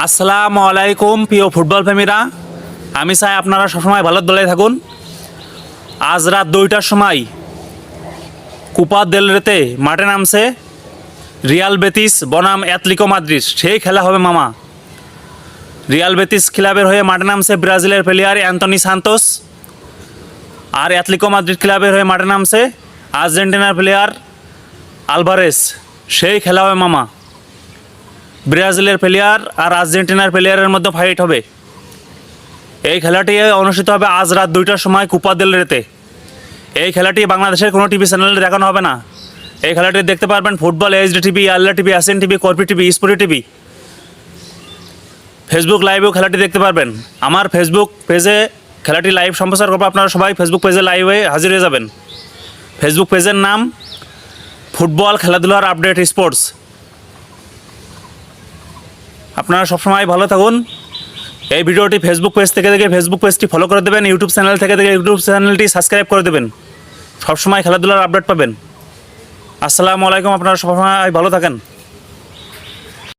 আসসালামু আলাইকুম প্রিয় ফুটবল প্রেমীরা। আমি চাই আপনারা সবসময় ভালো দলে থাকুন। আজ রাত 2টার সময় কোপা দেল রেতে মাঠে নামছে রিয়াল বেতিস বনাম অ্যাটলেটিকো মাদ্রিদ। সেই খেলা হবে মামা। রিয়াল বেতিস ক্লাবের হয়ে মাঠে নামছে ব্রাজিলের প্লেয়ার অ্যান্তনি সান্তোস, আর অ্যাটলেটিকো মাদ্রিদ ক্লাবের হয়ে মাঠে নামছে আর্জেন্টিনার প্লেয়ার আলভারেস। সেই খেলা হবে মামা। ব্রাজিলের প্লেয়ার আর আর্জেন্টিনার প্লেয়ারের মধ্যে ফাইট হবে। এই খেলাটি অনুষ্ঠিত হবে আজ রাত 2টার সময় কোপা দেল রেতে। এই খেলাটি বাংলাদেশের কোনো টিভি চ্যানেলে দেখানো হবে না। এই খেলাটি দেখতে পারবেন ফুটবল এইচডি টিভি, আল্লাহ টিভি, আসেন টিভি, কর্পি টিভি, স্পোর্টি টিভি। ফেসবুক লাইভেও খেলাটি দেখতে পারবেন। আমার ফেসবুক পেজে খেলাটি লাইভ সম্প্রচার করবো। আপনারা সবাই ফেসবুক পেজে লাইভে হাজির হয়ে যাবেন। ফেসবুক পেজের নাম ফুটবল খেলাধুলার আপডেট স্পোর্টস। আপনারা সবসময় ভালো থাকুন। এই ভিডিওটি ফেসবুক পেজ থেকে দেখে ফেসবুক পেজটি ফলো করে দেবেন, ইউটিউব চ্যানেল থেকে দেখে ইউটিউব চ্যানেলটি সাবস্ক্রাইব করে দেবেন। সবসময় খেলাধুলার আপডেট পাবেন। আসসালামু আলাইকুম। আপনারা সবসময় ভালো থাকেন।